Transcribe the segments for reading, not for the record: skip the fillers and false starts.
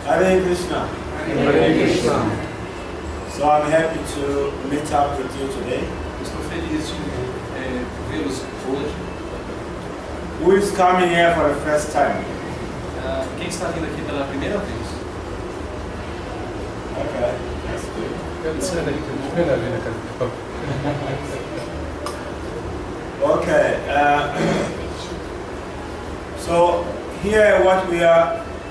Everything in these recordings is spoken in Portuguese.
Hare Krishna. Hare Krishna. So I'm happy to meet up with you today. Estou feliz de vê-los hoje. Who is coming here for the first time? Quem está vindo aqui pela primeira vez? Okay, that's good. Okay, so here what we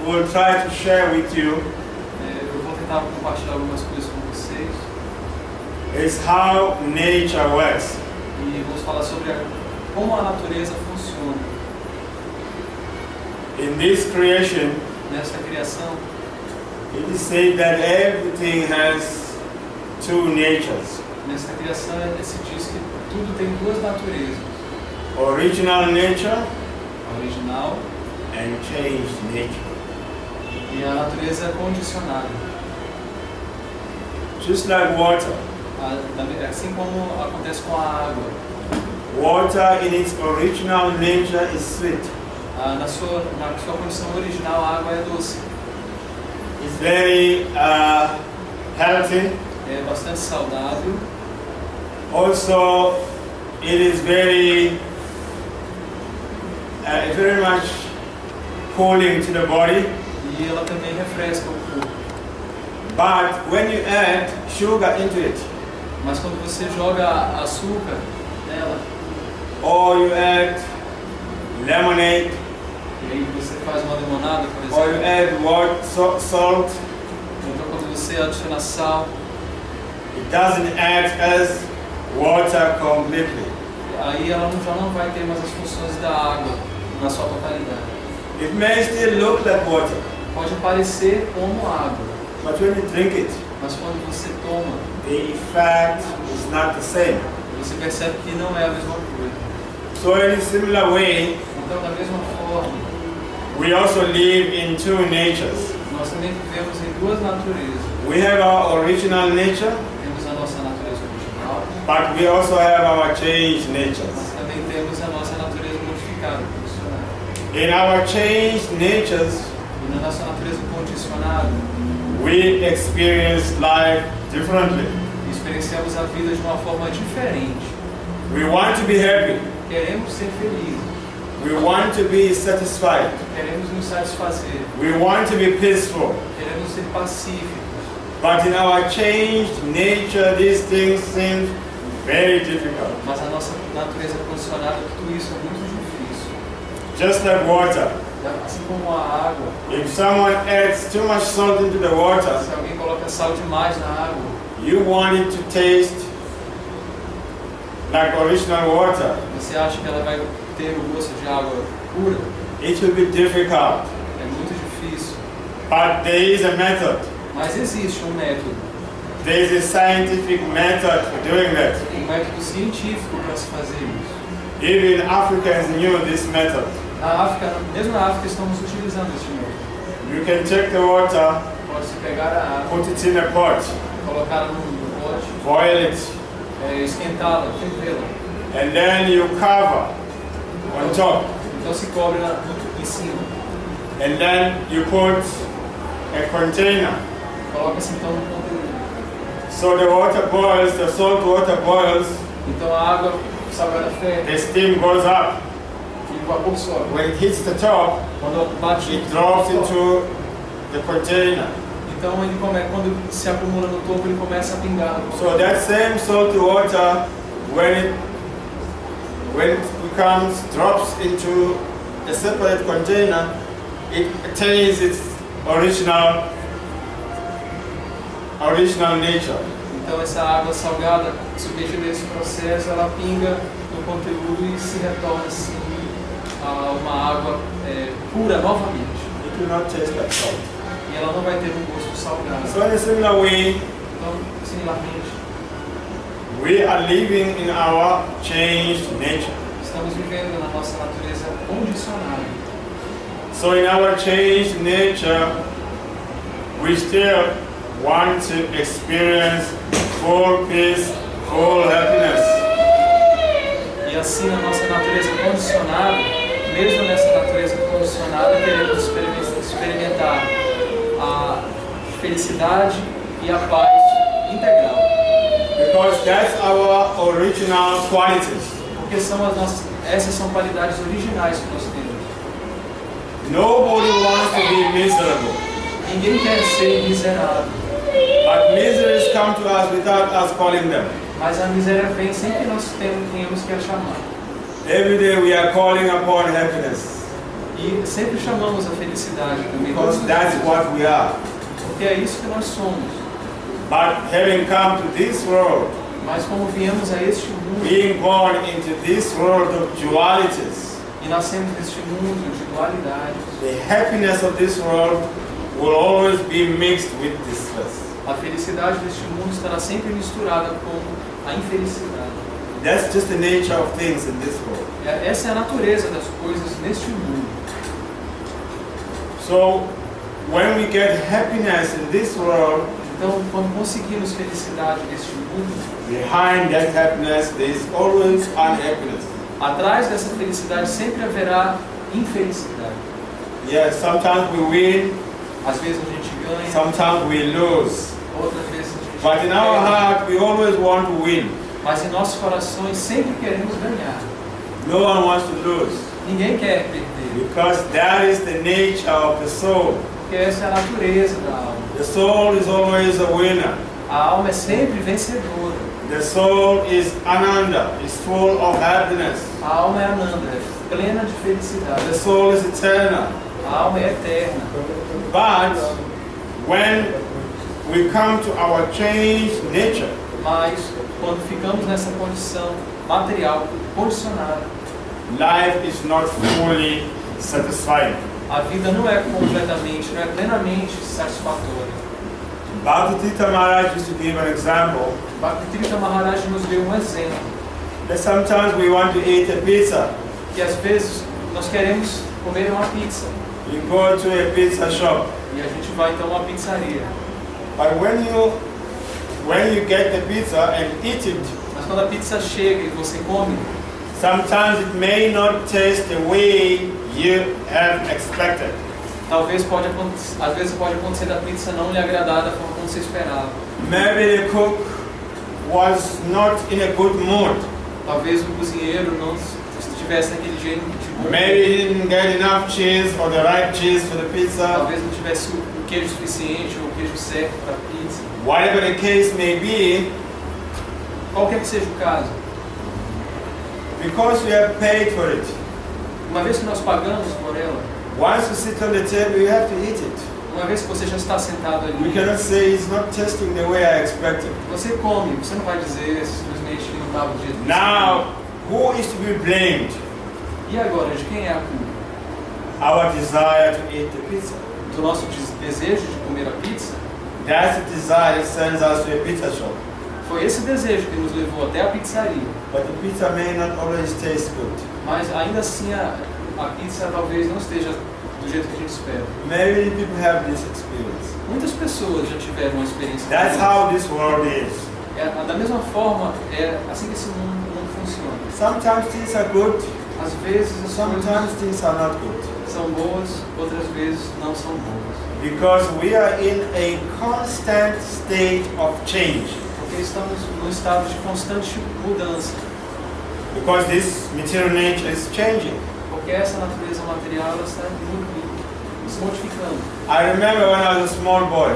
will try to share with you Eu vou tentar compartilhar algumas coisas com vocês is how nature works. e vamos falar sobre como a natureza funciona. In this creation, Nessa criação, it is said that everything has two natures. nessa criação se diz que tudo tem duas naturezas: Original nature a original and changed nature. e a natureza condicionada. Just like water. Assim como acontece com a água. Water in its original nature is sweet. Na sua condição original, a água é doce. It's very healthy. É bastante saudável. Also, it is very much cooling to the body. E ela também refresca o corpo. But when you add sugar into it, Mas quando você joga açúcar nela, or you add lemonade, e aí você faz uma limonada, por or you exemplo, add salt, então quando você adiciona sal, it doesn't act as water completely. aí ela já não vai ter mais as funções da água na sua totalidade. It may still look like water, Pode parecer como água, but when you drink it, mas quando você toma, the effect is not the same. você percebe que não é a mesma coisa. So in a similar way, Então, da mesma forma, we also live in two natures. nós também vivemos em duas naturezas. We have our original nature, Temos a nossa natureza original, but we also have our changed natures. mas também temos a nossa natureza modificada, condicionada. In our changed natures, E na nossa natureza condicionada, we experience life differently. experienciamos a vida de uma forma diferente. We want to be happy. Queremos ser felizes, We want to be satisfied. queremos nos satisfazer, We want to be peaceful. queremos ser pacíficos. But in our changed nature, these things seem very difficult. Mas a nossa natureza condicionada, tudo isso é muito difícil. Just like water. Assim como a água, If someone adds too much salt into the water, se alguém coloca sal demais na água, you want it to taste like original water. você acha que ela vai ter o gosto de água pura? It will be difficult. É muito difícil. But there is a method. Mas existe um método. There is a scientific method for doing that. Um método científico para se fazer isso. Even Africans knew this method. Na África, mesmo na África, estamos utilizando este método. You can take the water, Pode-se pegar a água, put it in a pot, colocá-la no pote, boil it, esquentá-la, fervê-la. and then you cover on top. Então se cobre em cima. And then you put a container. Coloca-se então no conteúdo. So the water boils, the salt water boils, Então a água salgada ferve the steam goes up. e o vapor sobe. When it hits the top, Quando bate, it drops into the container. então quando se acumula no topo, ele começa a pingar. So that same salt water, when it drops into a separate container, it attains its original nature. Então essa água salgada, submetida a esse processo, ela pinga no conteúdo e se retorna assim a uma água pura novamente. It will not taste like salt. E ela não vai ter um gosto salgado. So in a similar way, Então, similarmente, we are living in our changed nature. estamos vivendo na nossa natureza condicionada. So in our changed nature, we still want to experience full peace, full happiness. E assim, na nossa natureza condicionada, mesmo nessa natureza condicionada, queremos experimentar a felicidade e a paz integral. Because that's our original qualities. Porque essas são qualidades originais que nós temos. Nobody wants to be miserable. Ninguém quer ser miserável. But miseries come to us without us calling them. Mas a miséria vem sem que nós tenhamos que a chamar. Every day we are calling upon happiness. E sempre chamamos a felicidade também. Because that's what we are. Porque é isso que nós somos. But having come to this world, Mas como viemos a este mundo, being born into this world of dualities, e nascemos neste mundo de dualidades, the happiness of this world will always be mixed with distress. a felicidade deste mundo estará sempre misturada com a infelicidade. That's just the nature of things in this world. Essa é a natureza das coisas neste mundo. So, when we get happiness in this world, Então, quando conseguimos felicidade neste mundo, behind that happiness there is always unhappiness. atrás dessa felicidade sempre haverá infelicidade. Yes, sometimes we win, Às vezes a gente ganha, sometimes we lose. outras vezes a gente But in our perde. heart we always want to win. Mas em nossos corações sempre queremos ganhar. No one wants to lose. Ninguém quer perder. Because that is the nature of the soul. Porque essa é a natureza da alma. The soul is always a winner. A alma é sempre vencedora. The soul is Ananda, is full of happiness. A alma é Ananda, é plena de felicidade. The soul is eternal. A alma é eterna. But when we come to our changed nature, Mas quando ficamos nessa condição material, condicionada, life is not fully satisfying. a vida não é completamente, não é plenamente satisfatória. Bhakti Maharaj used to give an example Bhakti Maharaj nos deu um exemplo, that sometimes we want to eat a pizza. que às vezes nós queremos comer uma pizza, You go to a pizza shop, e a gente vai então a uma pizzaria. but when you get the pizza and eat it, Mas quando a pizza chega e você come, sometimes it may not taste the way you have expected. talvez às vezes pode acontecer da pizza não lhe agradar da forma como você esperava. Maybe the cook was not in a good mood. Talvez o cozinheiro não estivesse naquele jeito de bom. Maybe he didn't get enough cheese or the right cheese for the pizza. Talvez não tivesse o queijo suficiente ou o queijo certo para a pizza. Whatever the case may be, Qualquer que seja o caso, because we have paid for it, uma vez que nós pagamos por ela, once you sit on the table, you have to eat it. uma vez que você já está sentado We ali, cannot say it's not tasting the way I expected. você come, você não vai dizer simplesmente que não estava do jeito que você Now, who is to be blamed? queria. E agora, de quem é a culpa? Our desire to eat the pizza. Do nosso desejo de comer a pizza? That's the desire that sends us to a pizza shop. Foi esse desejo que nos levou até a pizzaria. But the pizza may not always taste good. Mas ainda assim a pizza talvez não esteja do jeito que a gente espera. Many people have this experience. Muitas pessoas já tiveram uma experiência. That's como essa. how this world is. Da mesma forma, é assim que esse mundo funciona. Sometimes things are good, Às vezes as sometimes coisas things are not good. são boas, outras vezes não são boas. Because we are in a constant state of change. Porque estamos num estado de constante mudança. Because this material nature is changing. Porque essa natureza material ela está se modificando. I remember when I was a small boy,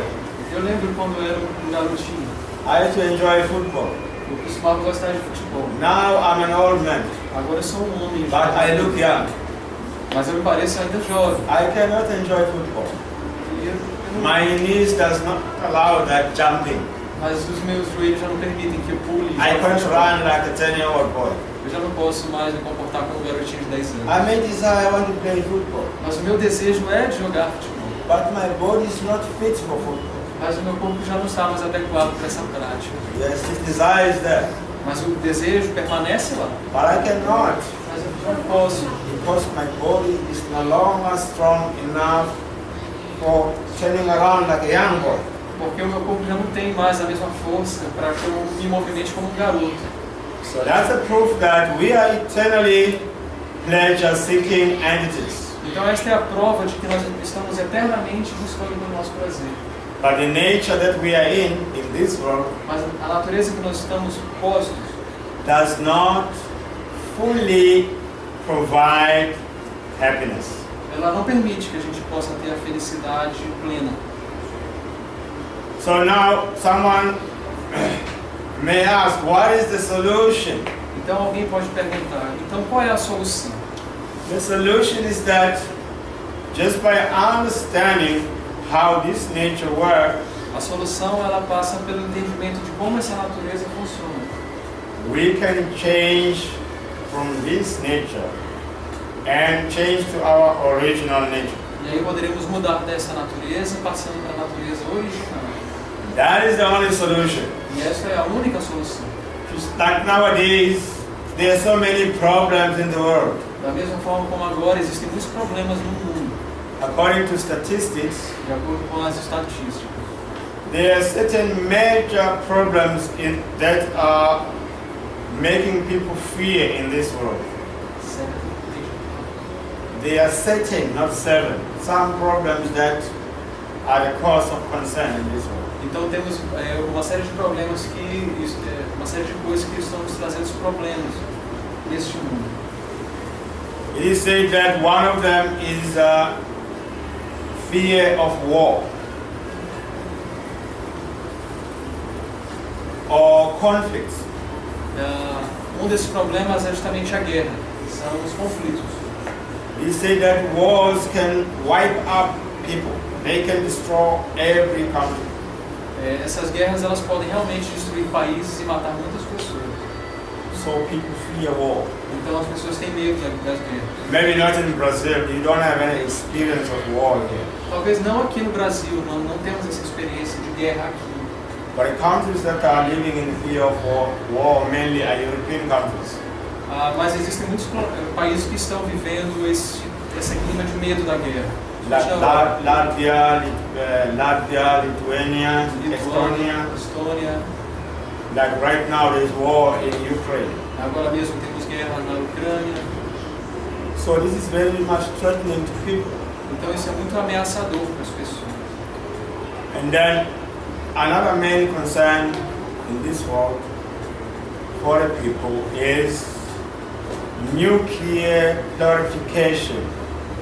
Eu lembro quando eu era um garotinho, I used to enjoy football. eu costumava gostar de futebol. Now I'm an old man, Agora eu sou um homem, but I look young. mas eu me pareço ainda jovem. I cannot enjoy football. E eu não- My knees does not allow that jumping. Mas os meus joelhos já não permitem que eu pule. I can't run like a 10-year-old boy. Eu já não posso mais me comportar como um garotinho de 10 anos. I may desire, I want to play football, Mas o meu desejo é de jogar futebol. but my body is not fit for football. Mas o meu corpo já não está mais adequado para essa prática. Yes, this desire is there, Mas o desejo permanece lá. but I cannot Mas eu não posso. because my body is no longer strong enough for turning around like a young boy. Porque o meu corpo já não tem mais a mesma força para que eu me movimente como um garoto. So that's a proof that we are eternally pleasure-seeking entities. Então esta é a prova de que nós estamos eternamente buscando o nosso prazer. But the nature that we are in this world, Mas a natureza que nós estamos postos does not fully provide happiness. ela não permite que a gente possa ter a felicidade plena. So now someone may ask, what is the solution? Então alguém pode perguntar, então qual é a solução? The solution is that just by understanding how this nature works, A solução ela passa pelo entendimento de como essa natureza funciona. we can change from this nature and change to our original nature. E aí poderemos mudar dessa natureza passando para a natureza original. That is the only solution. E essa é a única solução. Just like nowadays, there are so many problems in the world. Da mesma forma como agora existem muitos problemas no mundo, According to statistics, de acordo com as estatísticas. there are certain major problems that are making people fear in this world. There are certain, not seven, some problems that are the cause of concern in this world. Então temos uma série de problemas uma série de coisas que estão nos trazendo problemas neste mundo. It is said that one of them is fear of war or conflicts. Desses problemas é justamente a guerra, são os conflitos. It is said that wars can wipe up people. They can destroy every country. Essas guerras elas podem realmente destruir países e matar muitas pessoas. So people fear war. Então as pessoas têm medo das guerras. Maybe not in Brazil. You don't have any experience of war here. Talvez não aqui no Brasil, não temos essa experiência de guerra aqui. But the countries that are living in fear of war mainly are European countries. Mas existem muitos países que estão vivendo esse clima de medo da guerra. Latvia, Lithuania, Estônia. Like right now there's war in Ukraine. Agora mesmo temos guerra na Ucrânia. So this is very much threatening to people. Então isso é muito ameaçador para as pessoas. And then another main concern in this world for the people is nuclear purification,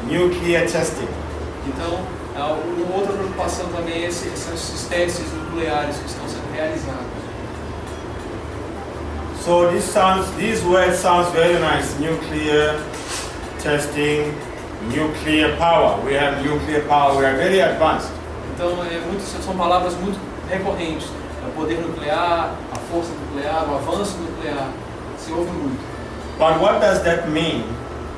nuclear testing. Então, outra preocupação também são esses testes nucleares que estão sendo realizados. So these words sounds very nice. Nuclear testing, nuclear power. We have nuclear power. We are very advanced. Então, são palavras muito recorrentes. O poder nuclear, a força nuclear, o avanço nuclear. Se ouve muito. But what does that mean?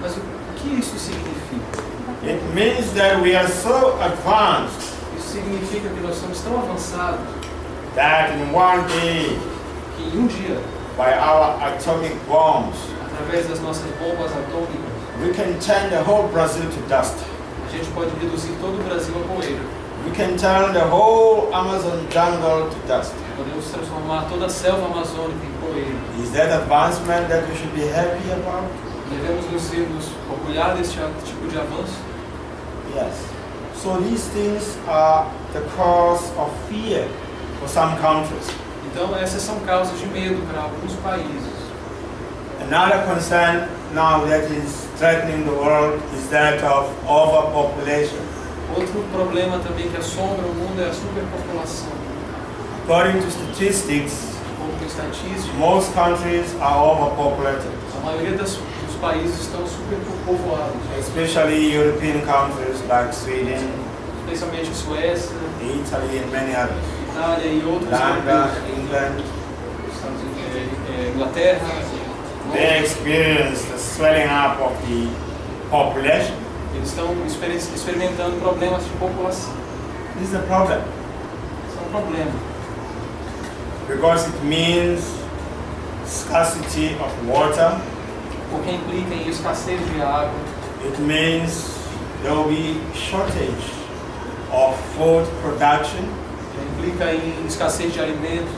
Mas o que isso significa? It means that we are so advanced Isso significa que nós somos tão avançados that in one day, que em um dia, by our atomic bombs, através das nossas bombas atômicas, we can turn the whole Brazil to dust. a gente pode reduzir todo o Brasil a poeira. We can turn the whole Amazon jungle to dust. Podemos transformar toda a selva amazônica em poeira. Is that advancement that we should be happy about? Devemos nos orgulhar desse tipo de avanço? Yes. So these things are the cause of fear for some countries. Então essas são causas de medo para alguns países. Another concern now that is threatening the world is that of overpopulation. Outro problema também que assombra o mundo é a superpopulação. According to statistics, Como estatística, most countries are overpopulated, a maioria dos países estão superpovoados, especially European countries like Sweden, especialmente Suécia, Italy, and many others. Itália e outros London, países, England. Estados Unidos, Inglaterra. They experience the swelling up of the population. Eles estão experimentando problemas de população. This is a problem Isso é um problema, because it means scarcity of water. porque implica em escassez de água, It means there will be shortage of food production, implica em escassez de alimentos,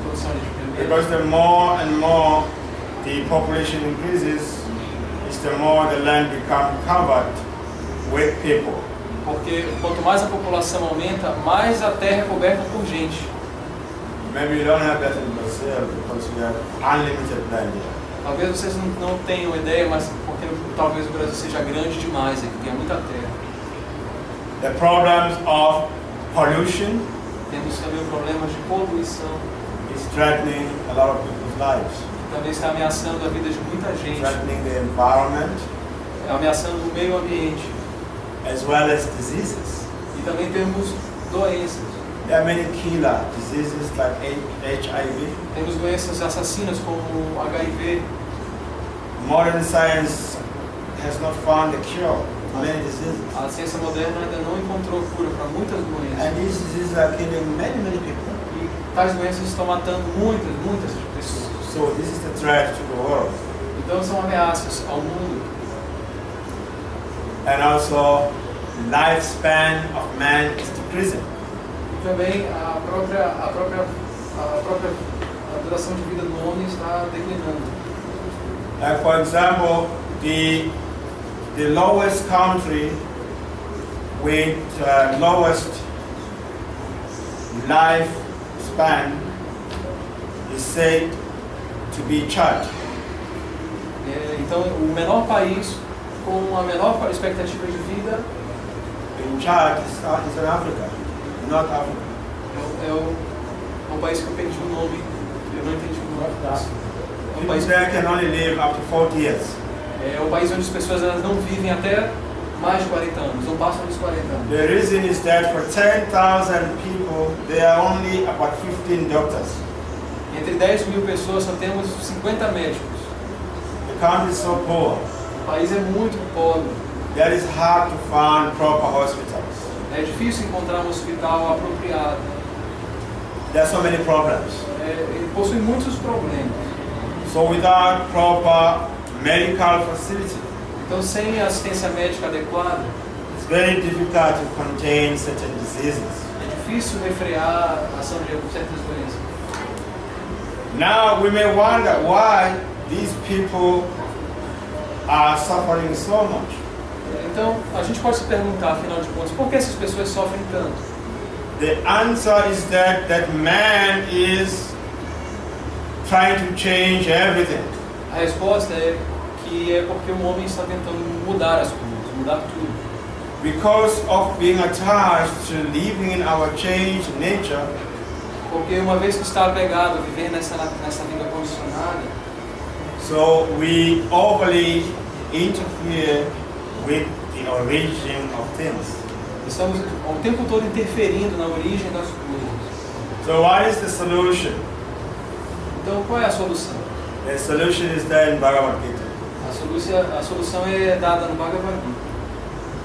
produção de because alimentos. the more and more the population increases, the more the land becomes covered with people. Porque quanto mais a população aumenta, mais a terra é coberta por gente. Maybe you don't have that in Brazil because you have unlimited land here. Talvez vocês não tenham ideia, mas porque talvez o Brasil seja grande demais, aqui tem muita terra. The problems of pollution Temos também problemas de poluição, is threatening a lot of people's lives. que também está ameaçando a vida de muita gente, Threatening the environment ameaçando o meio ambiente. as well as diseases. E também temos doenças. There are many killer diseases like HIV. Temos doenças assassinas como o HIV. Modern science has not found a cure for many diseases. A ciência moderna ainda não encontrou cura para muitas doenças. And these diseases are killing many people. E tais doenças estão matando muitas pessoas. So this is the threat to the world. Então são ameaças ao mundo. And also, lifespan of man is decreasing. E também a duração de vida do homem está declinando. Like for example, the lowest country with lowest lifespan is said to be Chad. Então, o menor país com a menor expectativa de vida In Chad is in Africa, not Africa. é um país que eu perdi o nome, eu não entendi o nome. É um People país, there can only live up to 40 years. é um país onde as pessoas elas não vivem até mais de 40 anos, não passam dos 40 anos. The reason is that for 10,000 people, there are only about 15 doctors. Entre 10 mil pessoas só temos 50 médicos. The country is so poor O país é muito pobre. that it's hard to find proper hospitals. É difícil encontrar um hospital apropriado. There are so many problems. Ele possui muitos problemas. So without proper medical facility, Então, sem assistência médica adequada, it's very difficult to contain certain diseases. é difícil refrear a ação de certas doenças. Now we may wonder why these people are suffering so much. Então, a gente pode se perguntar, afinal de contas, por que essas pessoas sofrem tanto? The answer is that man is trying to change everything. A resposta é que é porque o homem está tentando mudar as coisas, mudar tudo. Because of being attached to living in our changed nature, Porque uma vez que está apegado a viver nessa vida condicionada, so we overly interfere with the origin of things. estamos o tempo todo interferindo na origem das coisas. So what is the solution? Então, qual é a solução? The solution is there in Bhagavad Gita. A solução é dada no Bhagavad Gita.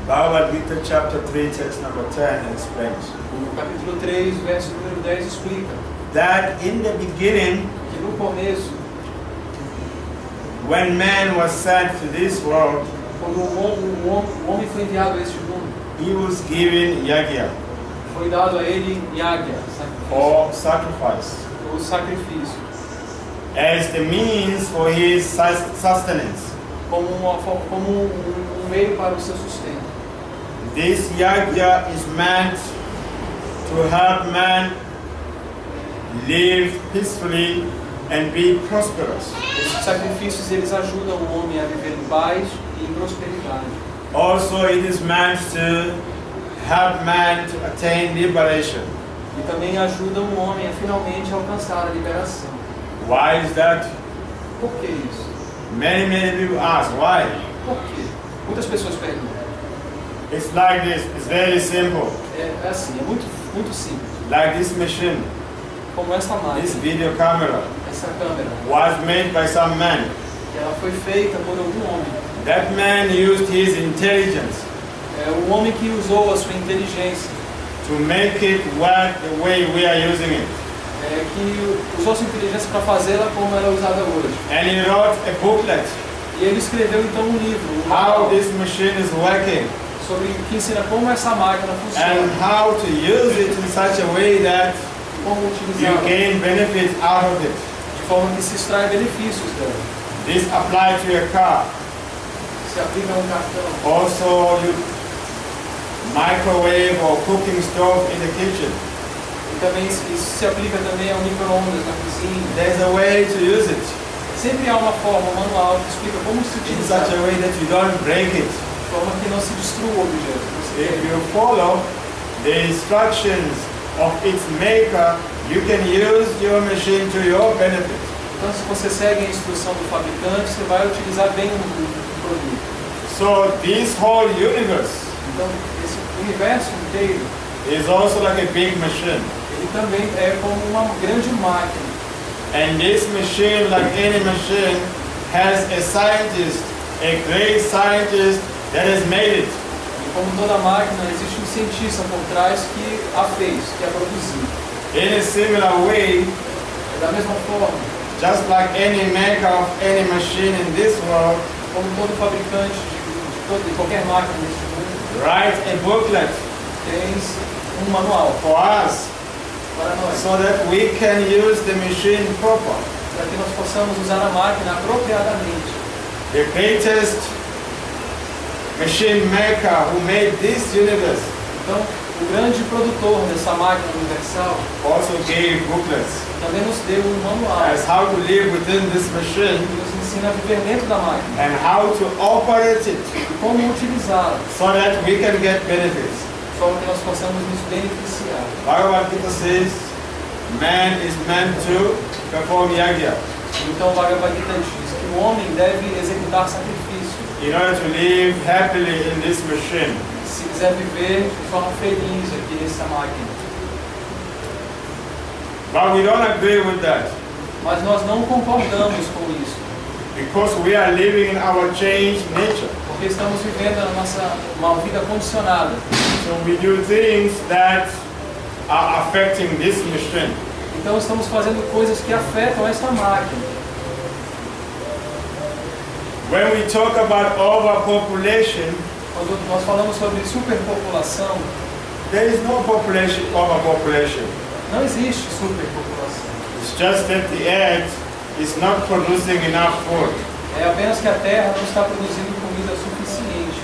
Bhagavad Gita chapter 3 text number 10 explains O capítulo 3, verso número 10 explica that in the beginning, que no começo, when man was sent to this world, quando o homem foi enviado a este mundo, he was given yagya foi dado a ele yagya, or sacrifice o sacrifício, as the means for his sustenance. como um meio para o seu sustento. This yagya is meant to help man live peacefully and be prosperous. Esses sacrifícios eles ajudam o homem a viver em paz e em prosperidade. Also, it is meant to help man to attain liberation. E também ajudam o homem a finalmente alcançar a liberação. Why is that? Por que isso? Many people ask why. Por quê? Muitas pessoas perguntam. It's like this. It's very simple. É assim, é muito simples. Like this machine, Como esta this máquina, video camera essa câmera, was made by some man. ela foi feita por algum homem. That man used his intelligence É o homem que usou a sua inteligência, to make it work the way we are using it. que usou a sua inteligência para fazê-la como ela é usada hoje. And he wrote a booklet E ele escreveu então um livro, how this machine is working sobre que ensina como essa máquina and funciona, how to use it in such a way that como you utilizá-la, gain benefits out of it. de forma que se extrai benefícios dela. This applies to a car. Se aplica a um cartão. Also, microwave or cooking stove in the kitchen. E também isso se aplica também ao micro-ondas na cozinha. There's a way to use it Sempre há uma forma, um manual que explica como se in utilizar, such a way that you don't break it. de forma que não se destrua o objeto. If you follow the instructions of its maker, you can use your machine to your benefit. Então, se você segue a instrução do fabricante, você vai utilizar bem o produto. So this whole universe Então, esse universo inteiro, is also like a big machine. ele também é como uma grande máquina. And this machine, like any machine, has a scientist, a great scientist that has made it. E como toda máquina, existe um cientista por trás que a fez, que a produziu. In a similar way, Da mesma forma, just like any maker of any machine in this world, como todo fabricante de qualquer máquina neste mundo, write a booklet tens um manual for us para nós, so that we can use the machine proper. para que nós possamos usar a máquina apropriadamente. The greatest machine maker who made this universe Então, o grande produtor dessa máquina universal also gave booklets também nos deu um manual as how to live within this machine que nos ensina a viver dentro da máquina and how to operate it e como utilizá-la, so that we can get benefits. de forma que nós possamos nos beneficiar. Bhagavad Gita says, man is meant to perform yagya Então, o Bhagavad Gita diz que o homem deve executar sacrifício in order to live happily in this machine. se quiser viver de forma feliz aqui nessa máquina. But we don't agree with that Mas nós não concordamos com isso, because we are living in our changed nature. porque estamos vivendo uma vida condicionada. So we do things that are affecting this machine. Então estamos fazendo coisas que afetam esta máquina. When we talk about overpopulation, Quando nós falamos sobre superpopulação, there is no population overpopulation. não existe superpopulação. It's just that the earth is not producing enough food. É apenas que a Terra não está produzindo comida suficiente.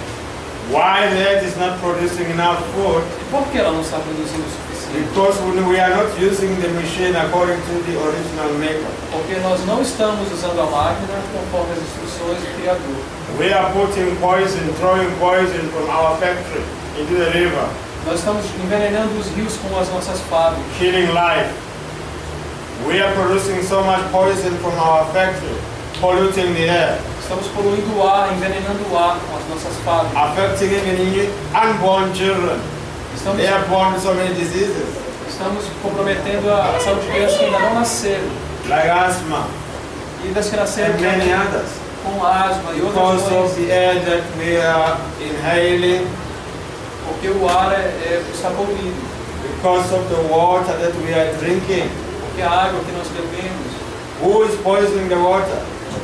Why the earth is not producing enough food? E por que ela não está produzindo o suficiente? Because we are not using the machine according to the original maker. Porque nós não estamos usando a máquina conforme as instruções do Criador. We are putting poison, throwing poison from our factory into the river, Nós estamos envenenando os rios com as nossas fábricas, killing life. We are producing so much poison from our factory, polluting the air, estamos poluindo o ar, envenenando o ar com as nossas fábricas. affecting even unborn children. Estamos, They are born with so many diseases, estamos comprometendo a saúde de crianças que ainda não nasceram like asthma e das que nasceram and many others, com asma e outras because of doenças, the air that we are inhaling, porque o ar está poluído, because of the water that we are drinking. porque a água que nós bebemos. Who is poisoning the water?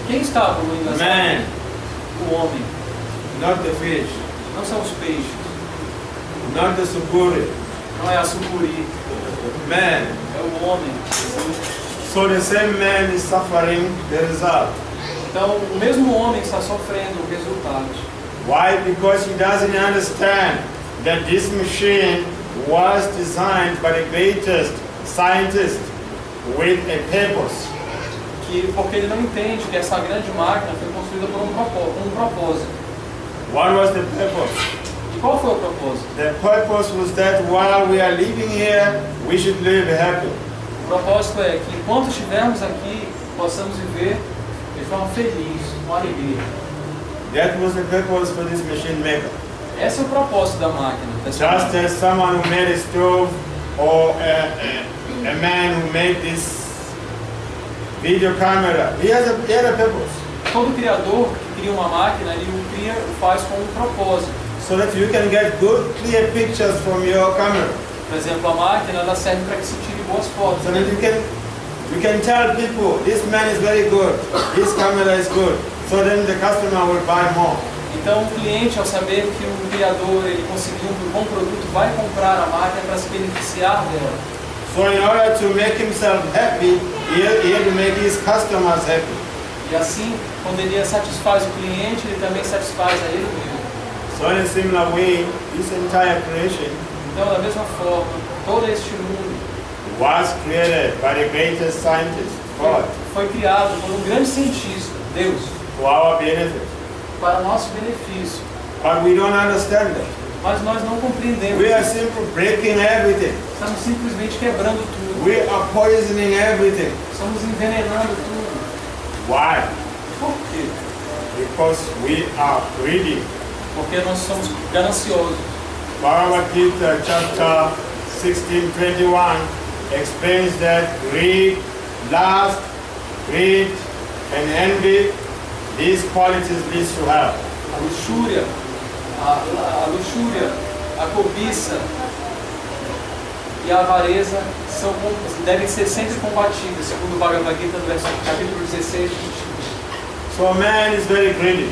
Quem está poluindo as Man, águas? O homem, not the fish, não são os peixes, not the supuri. não é a sucuri, Man. é o homem. So the same man is suffering the result. Então, o mesmo homem está sofrendo o resultado. Why? Because he doesn't understand that this machine was designed by the greatest scientist with a purpose. Porque ele não entende que essa grande máquina foi construída por um propósito. What was the purpose? E qual foi o propósito? The purpose was that while we are living here, we should live happy. O propósito é que enquanto estivermos aqui, possamos viver de forma feliz, com alegria. That was the purpose for this machine maker. Esse é o propósito da máquina. Just as someone who made a stove or a man who made this video camera, he had a purpose. Todo criador que cria uma máquina, ele o faz com um propósito. So that you can get good, clear pictures from your camera. Por exemplo, a máquina ela serve para que se tire boas fotos. So that you can tell people, this man is very good, this camera is good. So then the customer will buy more. Então, o cliente, ao saber que o criador ele conseguiu um bom produto, vai comprar a máquina para se beneficiar dela. So in order to make himself happy, he had to make his customers happy. E assim, quando ele satisfaz o cliente, ele também satisfaz a ele mesmo. So in a similar way, this entire creation Então, da mesma forma, todo este mundo was created by the greatest scientist, God, foi criado por um grande cientista, Deus, for our benefit. para nosso benefício. But we don't understand that. Mas nós não compreendemos. We are simply breaking everything. Estamos simplesmente quebrando tudo. We are poisoning everything. Estamos envenenando tudo. Why? Por quê? Because we are greedy. Porque nós somos gananciosos. Bhagavad Gita chapter 16:21 explains that greed, lust, greed, and envy, these qualities lead to hell. A luxúria, a cobiça e a avareza devem ser sempre combatidas, segundo o Bhagavad Gita, no capítulo 16, 21. So man is very greedy.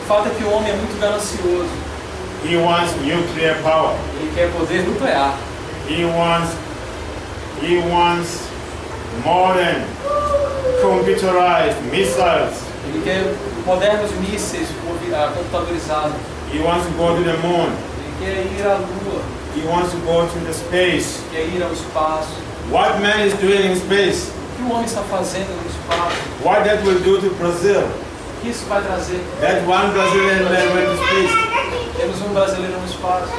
O fato é que o homem é muito ganancioso. He wants nuclear power. Ele quer poder nuclear. He wants modern computerized missiles. Ele quer modernos mísseis computadorizados. He wants to go to the moon. Ele quer ir à Lua. He wants to go to the space. Quer ir ao espaço. What man is doing in space? O que o homem está fazendo no espaço? What that will do to Brazil? O que isso vai trazer? That one Brazilian man went to space. Temos um brasileiro no espaço.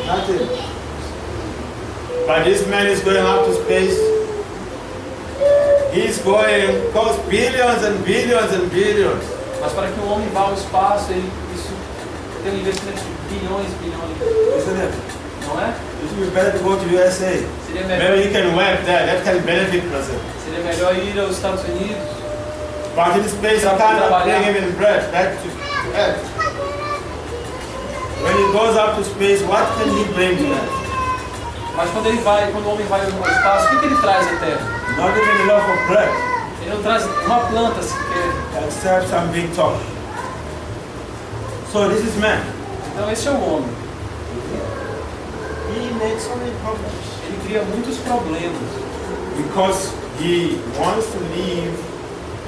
Nothing. But this man is going up to space. He's going, cost billions and billions and billions. Mas para que o homem vá ao espaço, isso tem um investimento de bilhões e bilhões. Isn't it? Não é? It would be better to go to USA. Seria melhor, Maybe he can work there. That can benefit Brazil. seria melhor ir aos Estados Unidos. But in space, I cannot bring him in bread back to Earth. When he goes up to space, what can he bring to Earth? Mas quando o homem vai ao espaço, o que ele traz à Terra? Not even a loaf of bread, Ele não traz uma planta sequer. except some big talk. So this is man. Então esse é o homem. He makes so many problems Ele cria muitos problemas. because he wants to live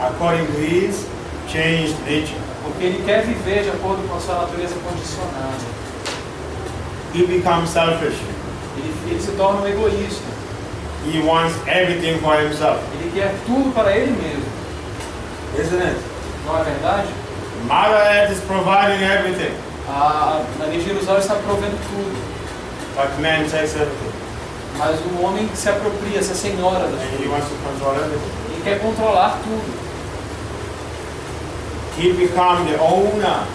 according to his changed nature. Porque ele quer viver de acordo com a sua natureza condicionada. He becomes selfish. Ele se torna um egoísta. He wants everything for himself. Ele quer tudo para ele mesmo. Isn't it? Não é verdade? Mother Earth is providing everything, A energia ilusória está provendo tudo. but man takes everything. Mas o homem se apropria, se senhora das And he coisas. wants to control everything. Ele quer controlar tudo. He becomes the owner.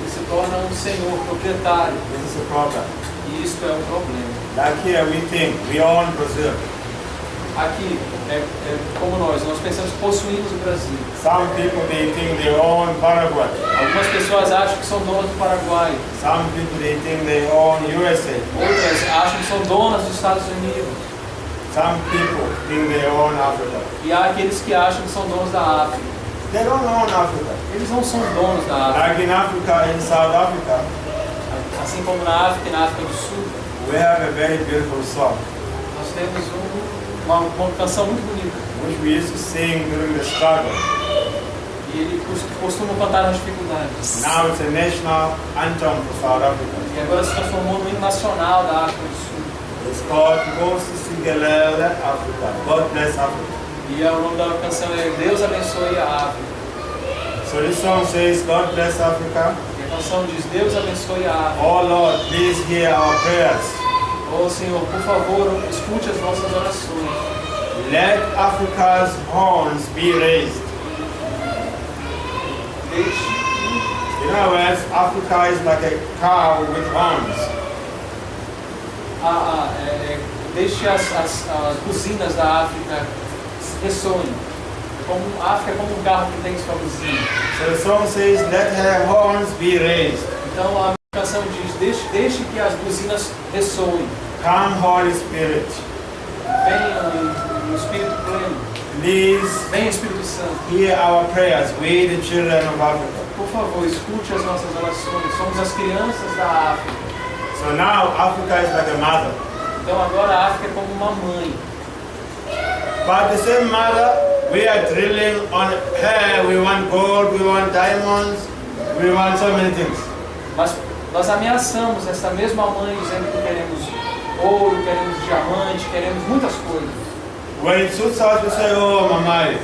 Ele se torna um senhor, proprietário. This is a problem. E isso é um problema. Like here we think we own Brazil. Aqui, é como nós pensamos que possuímos o Brasil. Some people they think they own Paraguay. Algumas pessoas acham que são donas do Paraguai. Some people they think they own USA. Outras acham que são donas dos Estados Unidos. Some people think they own Africa. E há aqueles que acham que são donos da África. They don't own Africa. Eles não são donos da África. Like in Africa, in South Africa, Assim como na África e na África do Sul, we have a very beautiful song nós temos uma canção muito bonita. which we used to sing during the struggle. E ele costuma cantar nas dificuldades. Now it's a national anthem for South Africa. E agora se transformou no hino nacional da África do Sul. It's called Nkosi Sikelele Africa. God bless Africa. E o nome da canção é Deus abençoe a África. So this song says, God bless Africa. E a canção diz Deus abençoe a África. Oh Lord, please hear our prayers. Oh Senhor, por favor, escute as nossas orações. Let Africa's horns be raised. Deixe, In other words, Africa is like a cow with horns. deixe as buzinas da África ressoem. A África é como um carro que tem sua buzina. So the song says, let her horns be raised. Então a canção diz, deixe que as buzinas ressoem. Come, Holy Spirit. Venha no Espírito pleno. Please Venha Espírito Santo. hear our prayers, we the children of Africa. Por favor, escute as nossas orações. Somos as crianças da África. So now Africa is like a mother. Então agora a África é como uma mãe. But the same mother, we are drilling on her. We want gold, we want diamonds, we want so many things. Mas nós ameaçamos essa mesma mãe dizendo que queremos ouro, queremos diamante, queremos muitas coisas. When it suits us, we say, oh, mamai.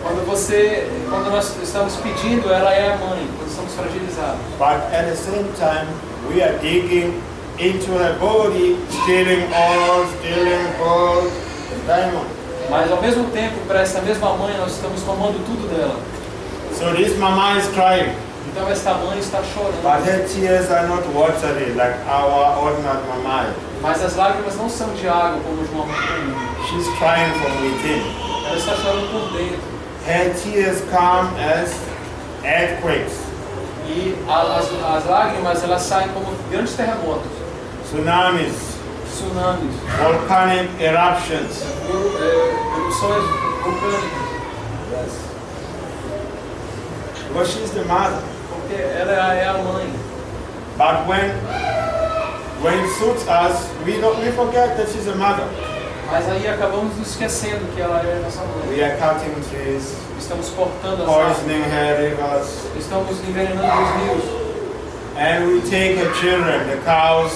Quando nós estamos pedindo, ela é a mãe, quando estamos fragilizados. But at the same time, we are digging into her body, stealing ore, stealing gold, and diamond. Mas ao mesmo tempo, para essa mesma mãe, nós estamos tomando tudo dela. So this mama is crying. Então esta mãe está chorando. But her tears are not watery like our ordinary mamai. Mas as lágrimas não são de água como de uma mãe comum. She's crying from within. Ela está chorando por dentro. Her tears come as earthquakes, E as lágrimas, elas saem como grandes terremotos, tsunamis, tsunamis, volcanic eruptions. erupções vulcânicas. Yes. Because she's the mother. Porque ela é a mãe. But when it suits us, we forget that she's a mother. Mas aí acabamos nos esquecendo que ela é nossa mãe. We are cutting trees, Estamos cortando as poisoning árvores. her rivers, Estamos envenenando os rios. and we take her children, the cows,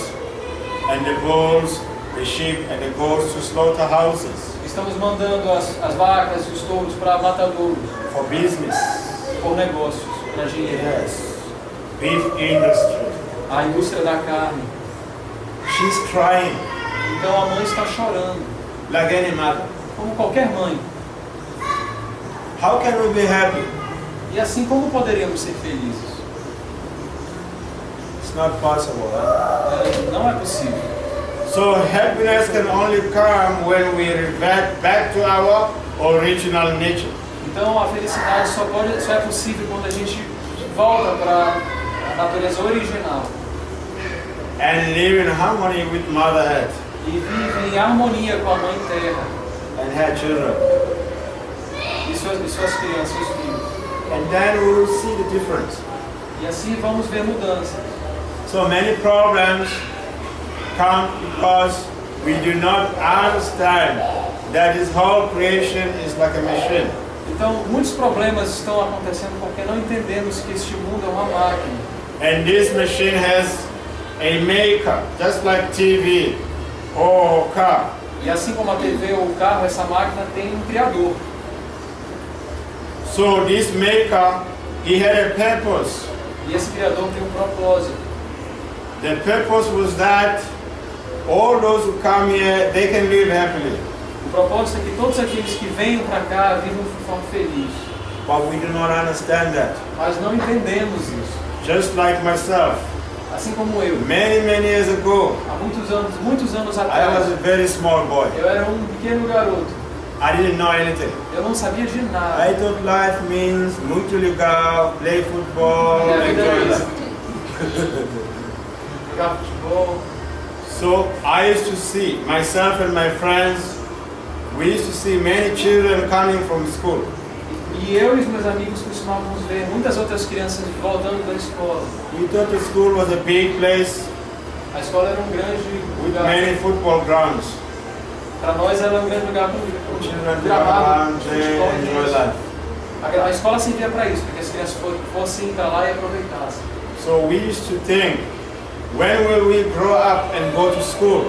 and the bulls, the sheep, and the goats to slaughterhouses Estamos mandando as vacas e os touros para matadouros, for business. por negócios, para dinheiro. Yes, beef industry. A indústria da carne. She's crying Então a mãe está chorando, like any mother. como qualquer mãe. How can we be happy? E assim, como poderíamos ser felizes? It's not possible. Huh? Não é possível. So happiness can only come when we revert back to our original nature. Então a felicidade só é possível quando a gente volta para a natureza original And live in harmony with Mother Earth e vive em harmonia com a Mãe Terra and her children. e suas crianças, seus filhos. And then we will see the difference. E assim vamos ver mudanças. So many problems come because we do not understand that this whole creation is like a machine. Então muitos problemas estão acontecendo porque não entendemos que este mundo é uma máquina. And this machine has a maker, just like TV or car. E assim como a TV ou o carro, essa máquina tem um criador. So this maker, he had a purpose. E esse criador tem um propósito. The purpose was that all those who come here, they can live happily. O propósito é que todos aqueles que venham para cá vivam de forma feliz. But we do not understand that. Mas não entendemos isso. Just like myself, Assim como eu. many years ago, Há muitos anos I was atrás, a very small boy. eu era um pequeno garoto. I didn't know anything. Eu não sabia de nada. I thought life means muito legal, play football, Minha vida era enjoy isso. life. Jogar futebol. So I used to see myself and my friends. We used to see many children coming from school. E eu e os meus amigos costumávamos ver muitas outras crianças voltando da escola. We thought the school was a big place A escola era um grande with lugar. many football grounds. Para nós era um grande lugar Children com to gramado, around, futebol e enjoy isso. life. A escola servia para isso, para que as crianças fossem para lá e aproveitassem. So we used to think, when will we grow up and go to school?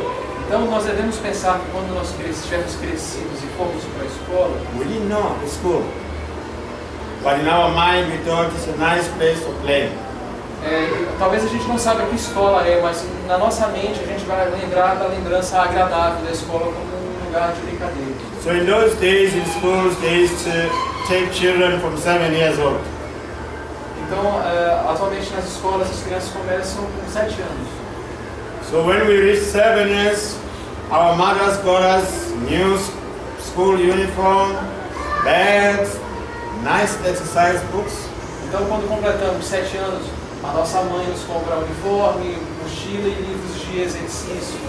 Então nós devemos pensar que quando nós estivermos crescidos e formos para a escola, We didn't know the school. But in our mind we thought it's a nice place to play. talvez a gente não saiba que escola é, mas na nossa mente a gente vai lembrar da lembrança agradável da escola como um lugar de brincadeira. So in those days in schools they used to take children from 7 years old. Então, atualmente nas escolas as crianças começam com 7 anos. So when we reached 7 years, our mothers got us new school uniform, bags, nice exercise books. Então, quando completamos 7 anos, a nossa mãe nos compra uniforme, mochila e livros de exercício,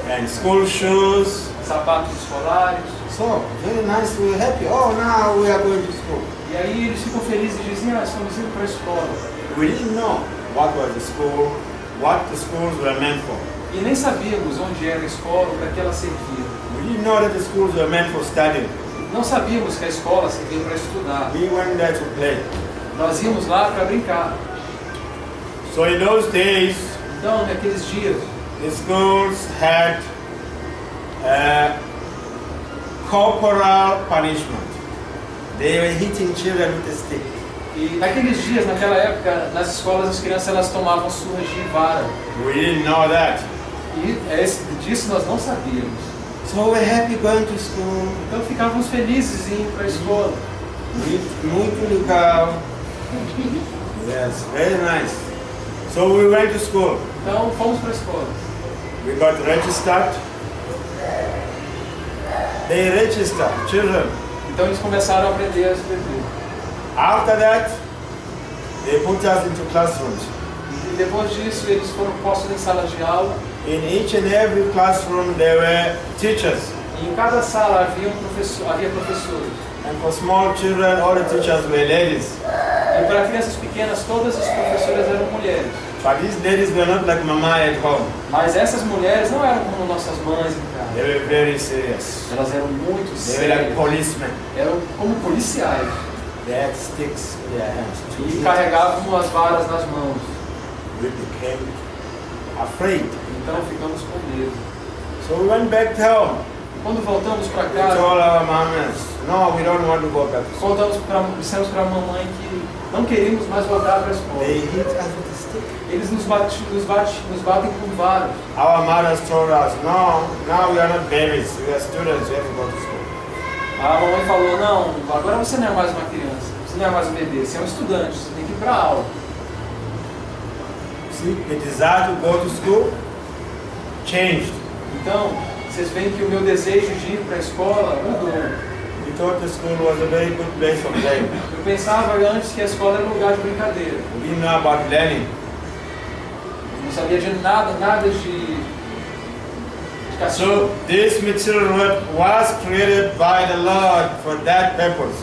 And school shoes. sapatos escolares. So, very nice, we're happy. Oh, now we are going to school. E aí eles ficam felizes e dizem, estamos indo para a escola. We didn't know what was the school, what the schools were meant for. E nem sabíamos onde era a escola, para que ela servia. We didn't know that the schools were meant for studying. Não sabíamos que a escola servia para estudar. We went there to play. Nós íamos lá para brincar. So in those days, Então, naqueles dias, the schools had corporal punishment. They were hitting children with a stick. e naqueles dias, naquela época, nas escolas as crianças elas tomavam surras de vara. We didn't know that. E disso nós não sabíamos. So we're happy going to school. Então ficávamos felizes em ir para a escola. Muito legal. Yes, very nice. So we went to school. Então fomos para a escola. We got registered. They registered children. Então eles começaram a aprender a escrever. After that, they put us into classrooms. E depois disso eles foram postos em salas de aula. In each and every classroom there were teachers. E em cada sala havia professores. And for small children, all the teachers were ladies. E para crianças pequenas, todas as professoras eram mulheres. But these ladies were not like Mama at home. Mas essas mulheres não eram como nossas mães em casa. They were very serious. Elas eram muito They were like sérias. policemen. Eram como policiais. They had sticks in their hands. E carregavam as varas nas mãos. We became afraid. Então ficamos com medo. So we went back home. Quando voltamos para We casa, told our mamas, no, we don't want to go back to school. dissemos para a mamãe que não queríamos mais voltar para a escola. They hit us with a stick. Eles nos batem com varas. Our mothers told us, no, now we are not babies, we are students, we have to go to school. A mamãe falou, não, agora você não é mais uma criança, você não é mais um bebê, você é um estudante, você tem que ir para a aula. See, the desire to go to school changed. Então, vocês veem que o meu desejo de ir para a escola mudou. We thought the school was a very good place for playing. Eu pensava antes que a escola era um lugar de brincadeira. We didn't know about learning. Não sabia de nada de castigo. So this material world was created by the Lord for that purpose.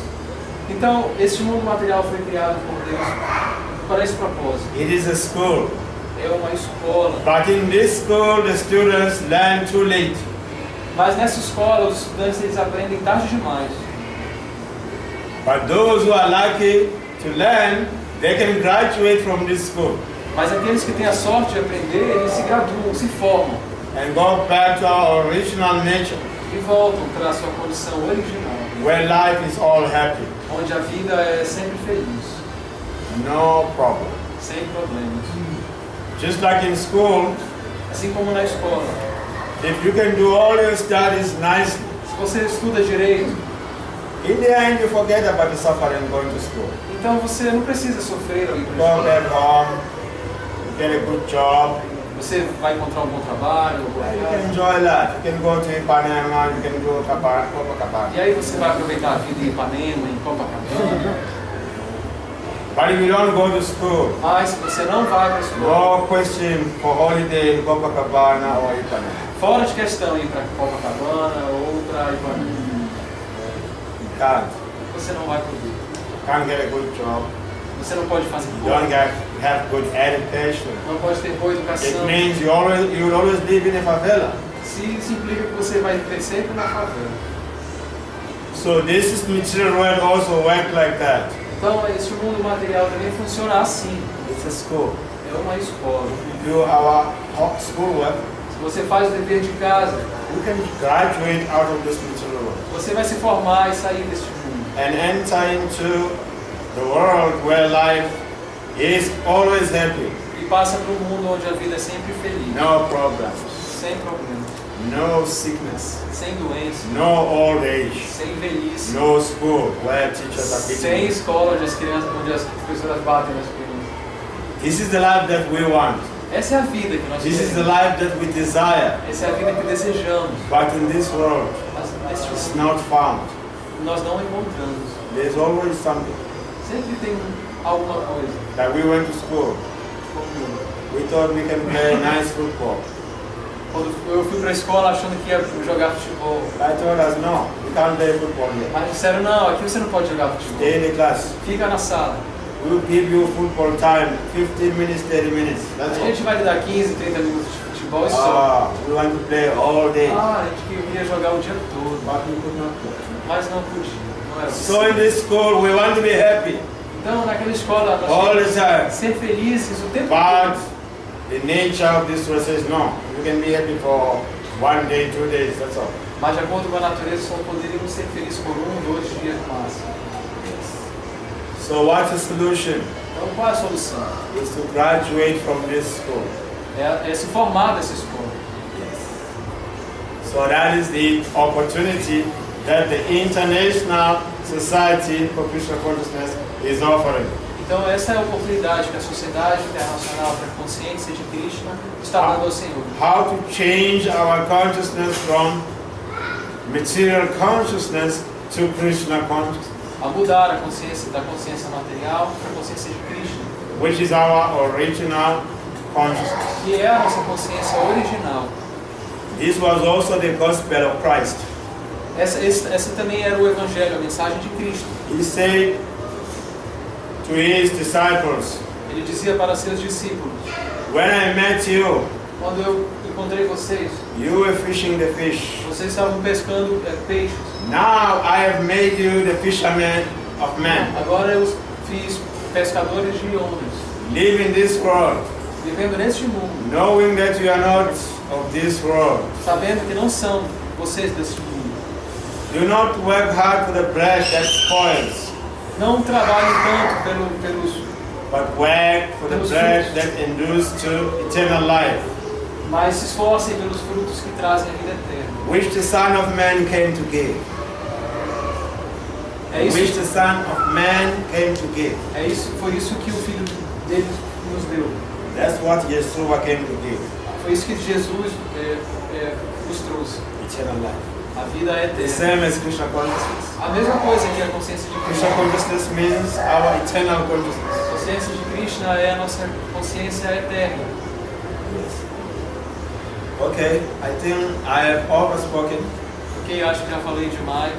Então, este mundo material foi criado por Deus para esse propósito. It is a school. É uma escola. But in this school, the students learn too late. Mas nessa escola, os estudantes eles aprendem tarde demais. But those who are lucky to learn, they can graduate from this school Mas aqueles que têm a sorte de aprender, eles se graduam, se formam and go back to our original nature, e voltam para a sua condição original, where life is all happy, onde a vida é sempre feliz, no problem. sem problemas. Just like in school, Assim como na escola. if you can do all your studies nicely, Se você estuda direito, in the end you forget about the suffering going to school. então você não precisa sofrer ali You para a go escola. back home, you get a good job, Você vai encontrar um bom trabalho, uma boa and you can casa. enjoy life. You can go to Ipanema, you can go to Copacabana. E aí você vai aproveitar a vida em Ipanema, em Copacabana. But if you don't go to school, Mas se você não vai para a escola, no question for holiday in Copacabana or Ipanema. fora de questão ir para Copacabana ou para Ipanema, You can't. você não vai poder. Can't get a good job. Você não pode fazer You don't have good education. não pode ter boa It educação. means you will always live in a favela. Isso implica que você vai viver sempre na favela. So this material world also work like that. Então, esse mundo material também funciona assim. It's a school. É uma escola. We do our schoolwork. Se você faz o dever de casa, You can graduate out of this material world você vai se formar e sair deste mundo. and enter into the world where life is always happy. E passa para um mundo onde a vida é sempre feliz. No problems, Sem problemas. no sickness, Sem doença. no old age, Sem velhice. no school where teachers are Sem beating you. escola onde as professoras batem nas crianças. This is the life that we want. Essa é a vida que nós This is the queremos. life that we desire. Essa é a vida que desejamos. But in this world, Mas neste it's mundo not found. nós não encontramos. There's always something. Sempre tem alguma coisa. Like we went to school. We thought we can play nice football. Quando eu fui para a escola achando que ia jogar futebol, I told us, no, we can't play football here. mas disseram, não, aqui você não pode jogar futebol. Stay in the class. Fica na sala. We will give you football time, 15 minutes, 30 minutes. A That's gente all. vai lhe dar 15, 30 minutos de futebol e só. We want to play all day. A gente queria jogar o dia todo, But we could not play. mas não podia. Não era So in possível. this school, we want to be happy. Então, naquela escola, all the nós time. temos que ser felizes o tempo But todo. the nature of this world says no. You can be happy for 1 day, 2 days, that's all. Mas de acordo com a natureza, só poderíamos ser felizes por 1, 2 dias no máximo. So what's the solution? Então, qual é a solução? Is to graduate from this school. É se formar dessa escola. So that is the opportunity that the International Society for Krishna Consciousness is offering. Então, essa é a oportunidade que a Sociedade Internacional para a Consciência de Krishna está dando ao Senhor. How to change our consciousness from material consciousness to Krishna consciousness, A mudar a consciência da consciência material para a consciência de Krishna, which is our original consciousness. que é a nossa consciência original. This was also the gospel of Christ. Essa também era o Evangelho, a mensagem de Cristo. He said to his disciples, Ele dizia para seus discípulos: when I met you, quando eu encontrei vocês, you were fishing the fish. vocês estavam pescando peixes. Now I have made you the fishermen of men. Agora eu os fiz pescadores de homens, Live in this world, vivendo neste mundo, knowing that you are not of this world. sabendo que não são vocês deste mundo. Do not work hard for the bread that spoils, Não trabalhem tanto pelos, but work for the bread that endures to eternal life, mas se esforcem pelos frutos que trazem a vida eterna. which the Son of Man came to give. Which the Son of Man came to give. Foi isso que o Filho dele nos deu. That's what Yeshua came to give. Foi isso que Jesus nos trouxe. Eternal life. A vida é The eterna. same as Krishna consciousness. A mesma coisa que a consciência de Krishna Krishna. consciousness means our eternal consciousness. A consciência de Krishna é a nossa consciência eterna. Okay, I think I have overspoken. Ok, acho que já falei demais.